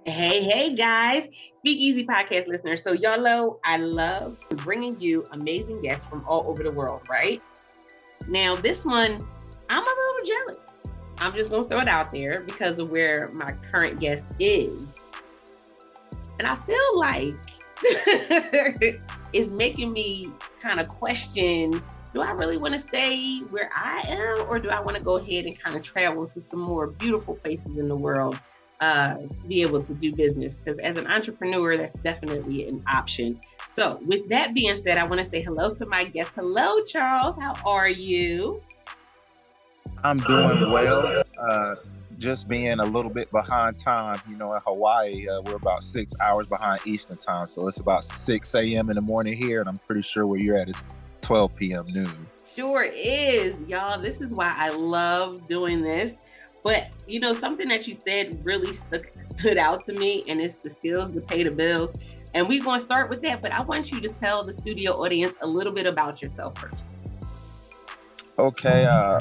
Hey, guys, Speak Easy podcast listeners. So, y'all know I love bringing you amazing guests from all over the world, right? Now, this one, I'm a little jealous. I'm just going to throw it out there because of where my current guest is. And I feel like it's making me kind of question, do I really want to stay where I am, or do I want to go ahead and kind of travel to some more beautiful places in the world to be able to do business? Because as an entrepreneur, that's definitely an option. So with that being said, I want to say hello to my guest. Hello, Charles. How are you? I'm doing well. Just being a little bit behind time. In Hawaii, we're about 6 hours behind Eastern time. So it's about 6 a.m. in the morning here. And I'm pretty sure where you're at is 12 p.m. noon. Sure is, y'all. This is why I love doing this. But something that you said really stood out to me, and it's the skills to pay the bills. And we're going to start with that. But I want you to tell the studio audience a little bit about yourself first. Okay.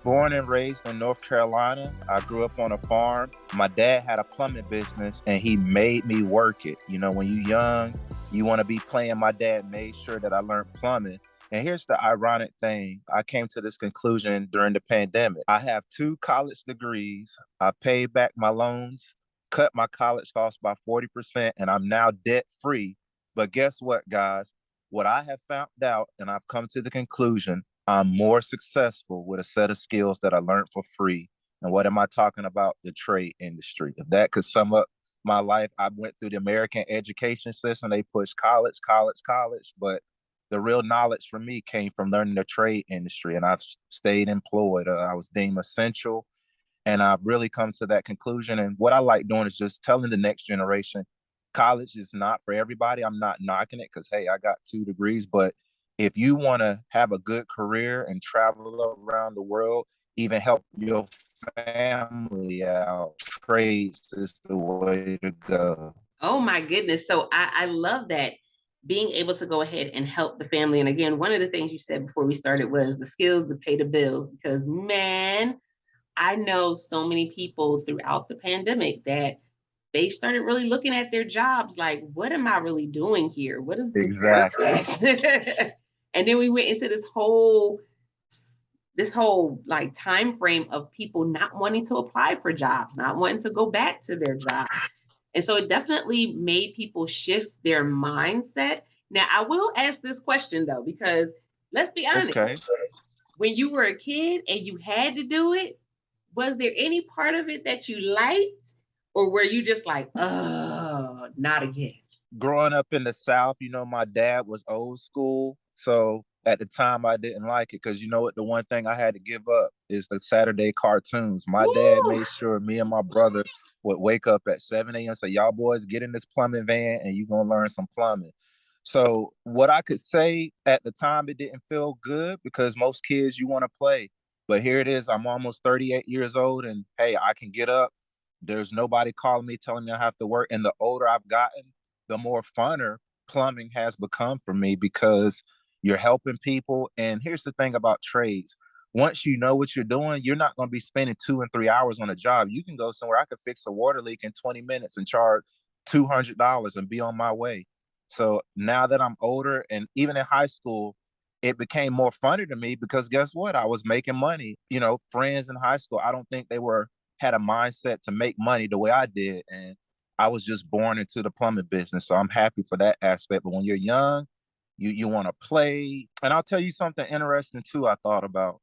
Born and raised in North Carolina. I grew up on a farm. My dad had a plumbing business and he made me work it. When you're young, you want to be playing. My dad made sure that I learned plumbing. And here's the ironic thing. I came to this conclusion during the pandemic. I have 2 college degrees. I paid back my loans, cut my college costs by 40%, and I'm now debt free. But guess what, guys? What I have found out, and I've come to the conclusion, I'm more successful with a set of skills that I learned for free. And what am I talking about? The trade industry. If that could sum up my life, I went through the American education system. They pushed college, college, college. But the real knowledge for me came from learning the trade industry. And I've stayed employed. I was deemed essential. And I've really come to that conclusion. And what I like doing is just telling the next generation, college is not for everybody. I'm not knocking it because, hey, I got 2 degrees. But if you want to have a good career and travel around the world, even help your family out, trades is the way to go. Oh, my goodness. So I love that, being able to go ahead and help the family. And again, one of the things you said before we started was the skills to pay the bills, because man, I know so many people throughout the pandemic that they started really looking at their jobs like, what am I really doing here? What is the Exactly. purpose? And then we went into this whole like time frame of people not wanting to apply for jobs, not wanting to go back to their jobs. And so it definitely made people shift their mindset. Now, I will ask this question though, because let's be honest, Okay. when you were a kid and you had to do it, was there any part of it that you liked, or were you just like, oh, not again? Growing up in the South, my dad was old school. So at the time, I didn't like it because you know what? The one thing I had to give up is the Saturday cartoons. My dad Woo! made sure me and my brother would wake up at 7 a.m. Say, y'all boys, get in this plumbing van and you're going to learn some plumbing. So what I could say at the time, it didn't feel good because most kids, you want to play. But here it is. I'm almost 38 years old and hey, I can get up. There's nobody calling me, telling me I have to work. And the older I've gotten, the more funner plumbing has become for me because you're helping people. And here's the thing about trades. Once you know what you're doing, you're not going to be spending 2 and 3 hours on a job. You can go somewhere. I could fix a water leak in 20 minutes and charge $200 and be on my way. So now that I'm older and even in high school, it became more funny to me because guess what? I was making money. Friends in high school, I don't think they were had a mindset to make money the way I did. And I was just born into the plumbing business. So I'm happy for that aspect. But when you're young, you want to play. And I'll tell you something interesting too, I thought about.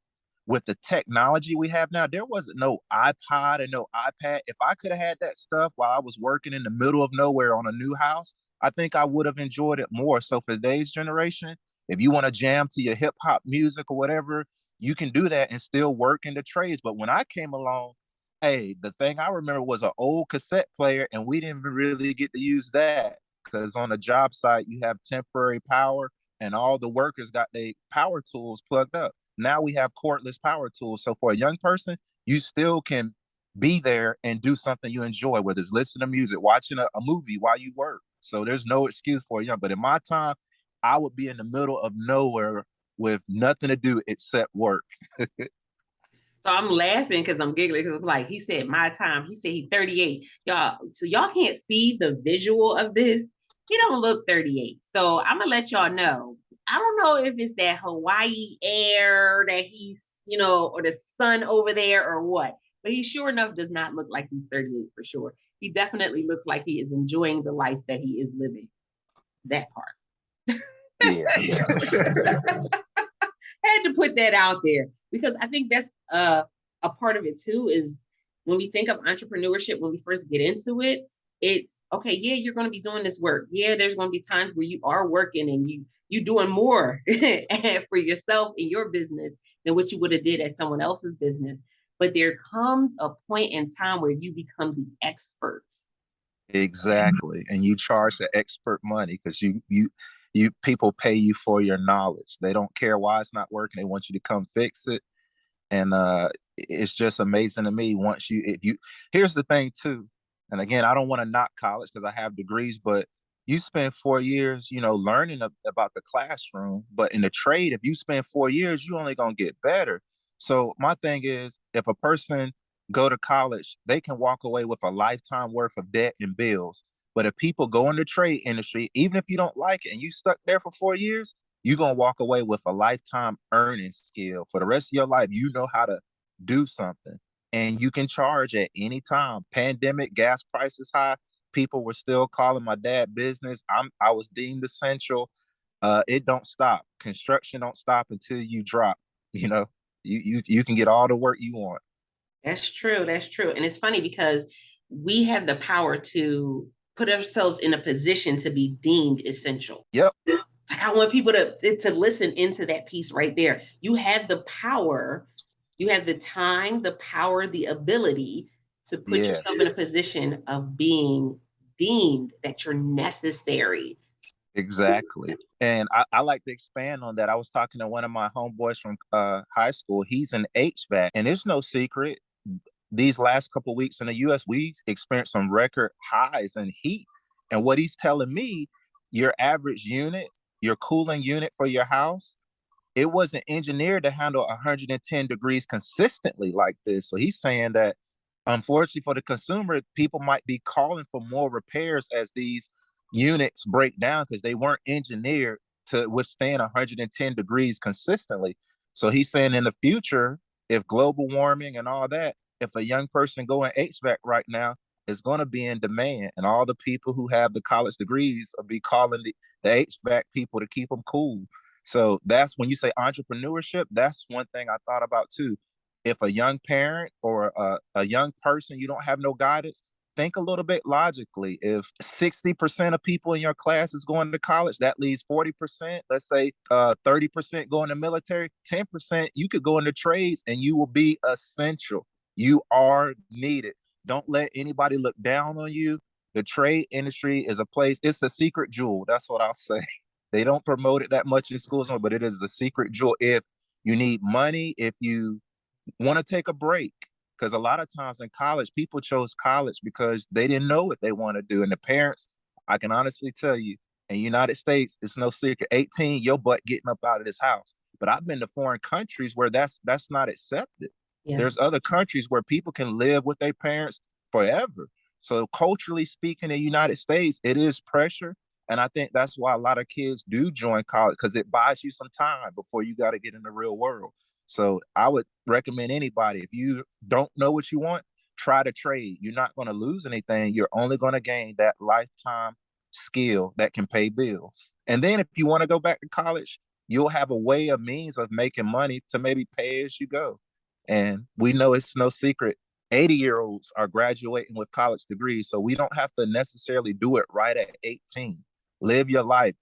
With the technology we have now, there wasn't no iPod and no iPad. If I could have had that stuff while I was working in the middle of nowhere on a new house, I think I would have enjoyed it more. So for today's generation, if you want to jam to your hip hop music or whatever, you can do that and still work in the trades. But when I came along, hey, the thing I remember was an old cassette player, and we didn't really get to use that because on a job site you have temporary power, and all the workers got their power tools plugged up. Now we have cordless power tools. So for a young person, you still can be there and do something you enjoy, whether it's listening to music, watching a movie while you work. So there's no excuse for a young. But in my time, I would be in the middle of nowhere with nothing to do except work. So I'm laughing because I'm giggling because it's like he said my time. He said he's 38. Y'all, so y'all can't see the visual of this. He don't look 38. So I'm gonna let y'all know. I don't know if it's that Hawaii air that he's, or the sun over there or what. But he sure enough does not look like he's 38 for sure. He definitely looks like he is enjoying the life that he is living. That part. Yeah. Had to put that out there because I think that's a part of it too. Is when we think of entrepreneurship, when we first get into it, it's okay. Yeah, you're going to be doing this work. Yeah, there's going to be times where you are working and you doing more for yourself in your business than what you would have did at someone else's business. But there comes a point in time where you become the expert. Exactly. And you charge the expert money because you people pay you for your knowledge. They don't care why it's not working. They want you to come fix it. And it's just amazing to me once you if you here's the thing too. And again, I don't want to knock college because I have degrees, but you spend 4 years, learning about the classroom. But in the trade, if you spend 4 years, you only gonna get better. So my thing is, if a person go to college, they can walk away with a lifetime worth of debt and bills. But if people go in the trade industry, even if you don't like it and you stuck there for 4 years, you're gonna walk away with a lifetime earning skill for the rest of your life. You know how to do something, and you can charge at any time. Pandemic, gas prices high, people were still calling my dad business. I was deemed essential. It don't stop. Construction don't stop until you drop. You know, you can get all the work you want. That's true. That's true. And it's funny because we have the power to put ourselves in a position to be deemed essential. Yep. I want people to listen into that piece right there. You have the power, you have the time, the power, the ability to put Yeah. yourself in a position of being deemed that you're necessary. Exactly. And I like to expand on that. I was talking to one of my homeboys from high school. He's an HVAC, and it's no secret. These last couple of weeks in the US, we experienced some record highs in heat. And what he's telling me, your average unit, your cooling unit for your house, it wasn't engineered to handle 110 degrees consistently like this. So he's saying that unfortunately for the consumer, people might be calling for more repairs as these units break down because they weren't engineered to withstand 110 degrees consistently. So he's saying in the future, if global warming and all that, if a young person going HVAC right now is going to be in demand, and all the people who have the college degrees will be calling the HVAC people to keep them cool. So that's when you say entrepreneurship, that's one thing I thought about too. If a young parent or a young person, you don't have no guidance, think a little bit logically. If 60% of people in your class is going to college, that leaves 40%. Let's say 30% going to military, 10%, you could go into trades and you will be essential. You are needed. Don't let anybody look down on you. The trade industry is a place, it's a secret jewel. That's what I'll say. They don't promote it that much in schools, but it is a secret jewel. If you need money, if you want to take a break, because a lot of times in college, people chose college because they didn't know what they want to do. And the parents, I can honestly tell you, in the United States, it's no secret. 18, your butt getting up out of this house. But I've been to foreign countries where that's not accepted. Yeah. There's other countries where people can live with their parents forever. So culturally speaking, in the United States, it is pressure. And I think that's why a lot of kids do join college because it buys you some time before you got to get in the real world. So I would recommend anybody, if you don't know what you want, try to trade. You're not going to lose anything. You're only going to gain that lifetime skill that can pay bills. And then if you want to go back to college, you'll have a way, a means of making money to maybe pay as you go. And we know it's no secret. 80-year-olds are graduating with college degrees. So we don't have to necessarily do it right at 18. Live your life,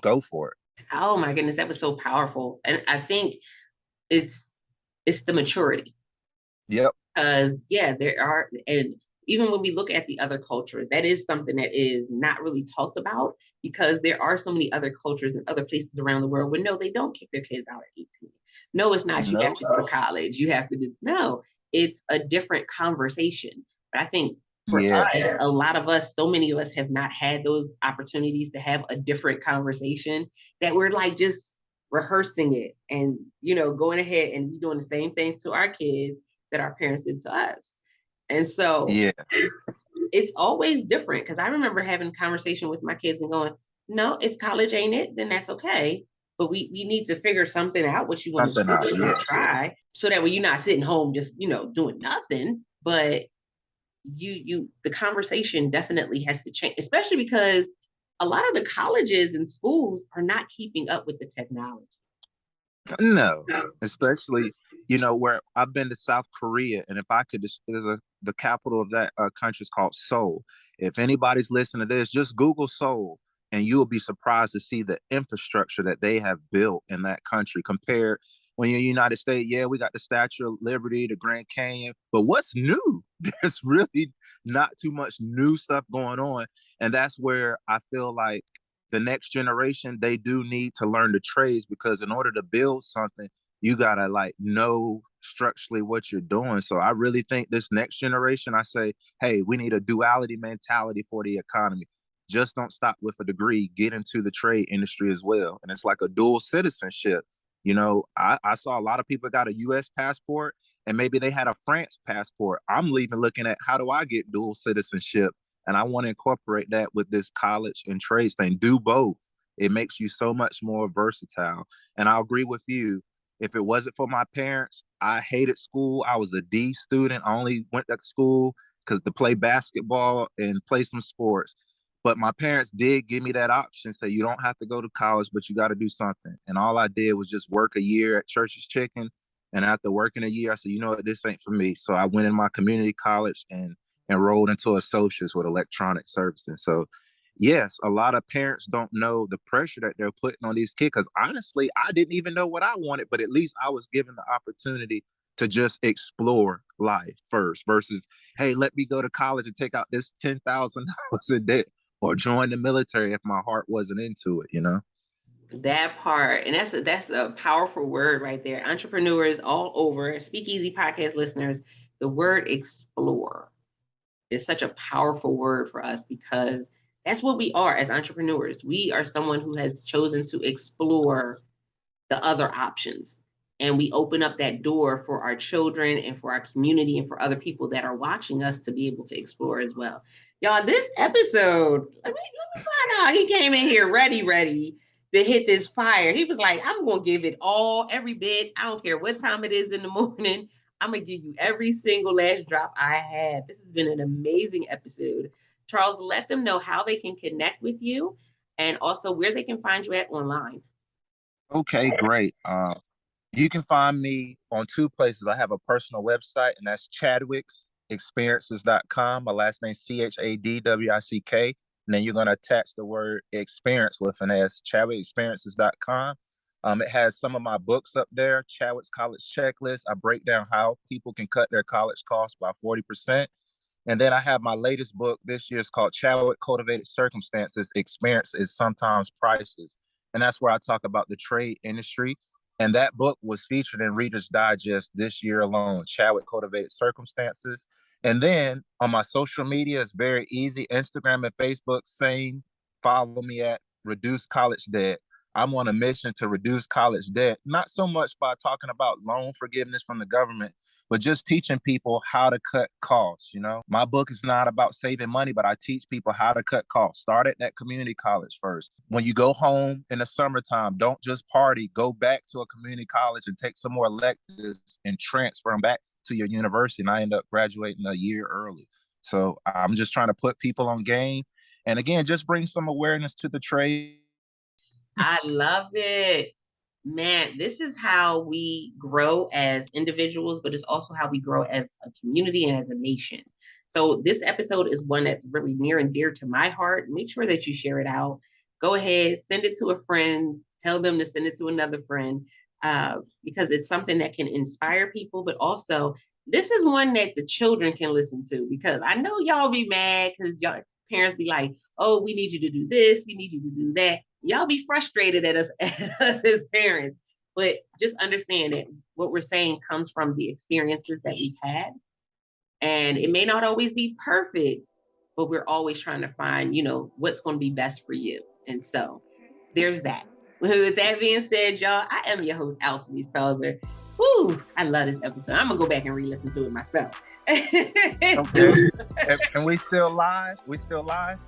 go for it. Oh my goodness, that was so powerful. And I think it's the maturity. Yep. Because yeah, there are, and even when we look at the other cultures, that is something that is not really talked about because there are so many other cultures and other places around the world where no, they don't kick their kids out at 18. No, it's not. You have to go to college. You have to do no, it's a different conversation. But I think for us, a lot of us, so many of us have not had those opportunities to have a different conversation that we're like just rehearsing it and, going ahead and doing the same things to our kids that our parents did to us. And so Yeah. it's always different, because I remember having a conversation with my kids and going, no, if college ain't it, then that's okay. But we need to figure something out, what you want to Something do, out. what you want to try, so that way you're not sitting home just, doing nothing. But the conversation definitely has to change, especially because a lot of the colleges and schools are not keeping up with the technology. No, especially, where I've been to South Korea, and if I could just, the capital of that country is called Seoul. If anybody's listening to this, just Google Seoul, and you'll be surprised to see the infrastructure that they have built in that country compared. When you're in the United States, yeah, we got the Statue of Liberty, the Grand Canyon, but what's new? There's really not too much new stuff going on, and that's where I feel like the next generation, they do need to learn the trades, because in order to build something, you gotta like know structurally what you're doing. So I really think this next generation, I say, hey, we need a duality mentality for the economy. Just don't stop with a degree, get into the trade industry as well. And it's like a dual citizenship. I saw a lot of people got a US passport and maybe they had a France passport. I'm leaving looking at, how do I get dual citizenship? And I want to incorporate that with this college and trades thing. Do both. It makes you so much more versatile. And I'll agree with you. If it wasn't for my parents, I hated school. I was a D student. I only went to school because to play basketball and play some sports. But my parents did give me that option, say you don't have to go to college, but you got to do something. And all I did was just work a year at Church's Chicken. And after working a year, I said, you know what, this ain't for me. So I went in my community college and enrolled into associates with electronic services. So yes, a lot of parents don't know the pressure that they're putting on these kids. Because honestly, I didn't even know what I wanted, but at least I was given the opportunity to just explore life first versus, hey, let me go to college and take out this $10,000 a day or join the military if my heart wasn't into it. That part, and that's a powerful word right there. Entrepreneurs all over, Speakeasy podcast listeners, the word explore is such a powerful word for us, because that's what we are as entrepreneurs. We are someone who has chosen to explore the other options. And we open up that door for our children and for our community and for other people that are watching us to be able to explore as well. Y'all, this episode, let me find out. He came in here ready to hit this fire. He was like, I'm going to give it all, every bit. I don't care what time it is in the morning. I'm going to give you every single last drop I have. This has been an amazing episode. Charles, let them know how they can connect with you and also where they can find you at online. Okay, great. You can find me on two places. I have a personal website, and that's chadwicksexperiences.com. My last name Chadwick. And then you're going to attach the word experience with an S, chadwicksexperiences.com. It has some of my books up there, Chadwick's College Checklist. I break down how people can cut their college costs by 40%. And then I have my latest book this year. It's called Chadwick Cultivated Circumstances. Experience is sometimes priceless. And that's where I talk about the trade industry. And that book was featured in Reader's Digest this year alone, Chadwick Cultivated Circumstances. And then on my social media, it's very easy. Instagram and Facebook, same. Follow me at Reduce College Debt. I'm on a mission to reduce college debt, not so much by talking about loan forgiveness from the government, but just teaching people how to cut costs. My book is not about saving money, but I teach people how to cut costs. Start at that community college first. When you go home in the summertime, don't just party, go back to a community college and take some more electives and transfer them back to your university. And I end up graduating a year early. So I'm just trying to put people on game. And again, just bring some awareness to the trade. I love it. Man, this is how we grow as individuals, but it's also how we grow as a community and as a nation. So this episode is one that's really near and dear to my heart. Make sure that you share it out. Go ahead, send it to a friend, tell them to send it to another friend, because it's something that can inspire people, but also this is one that the children can listen to, because I know y'all be mad because y'all parents be like, oh, we need you to do this, we need you to do that. Y'all be frustrated at us, at us as parents, but just understand that what we're saying comes from the experiences that we've had. And it may not always be perfect, but we're always trying to find, what's going to be best for you. And so there's that. With that being said, y'all, I am your host, Altamise Pelzer. Woo, I love this episode. I'm gonna go back and re-listen to it myself. Okay. And we still live? We still live?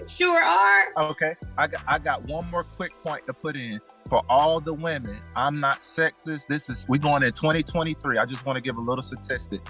Sure are. Okay. I got one more quick point to put in. For all the women, I'm not sexist. We going in 2023. I just want to give a little statistic.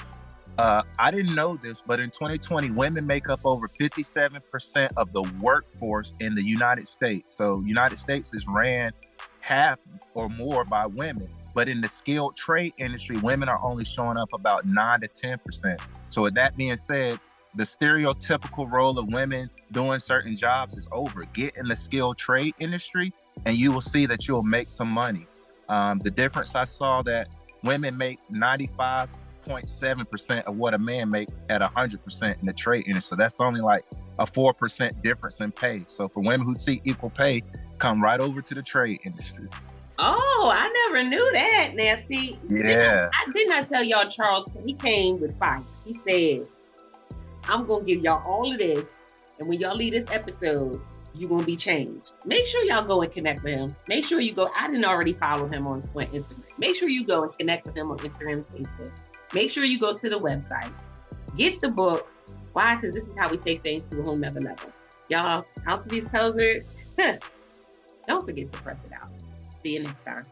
I didn't know this, but in 2020, women make up over 57% of the workforce in the United States. So United States is ran half or more by women. But in the skilled trade industry, women are only showing up about 9 to 10%. So with that being said, the stereotypical role of women doing certain jobs is over. Get in the skilled trade industry and you will see that you'll make some money. The difference I saw that women make 95.7% of what a man make at 100% in the trade industry. So that's only like a 4% difference in pay. So for women who seek equal pay, come right over to the trade industry. Oh, I never knew that. Now, see, yeah, didn't I tell y'all Charles, he came with fire. He said, I'm going to give y'all all of this. And when y'all leave this episode, you're going to be changed. Make sure y'all go and connect with him. Make sure you go. I didn't already follow him on Instagram. Make sure you go and connect with him on Instagram and Facebook. Make sure you go to the website. Get the books. Why? Because this is how we take things to a whole nother level. Y'all, Altamise Pelzer, don't forget to press it out. See you next time.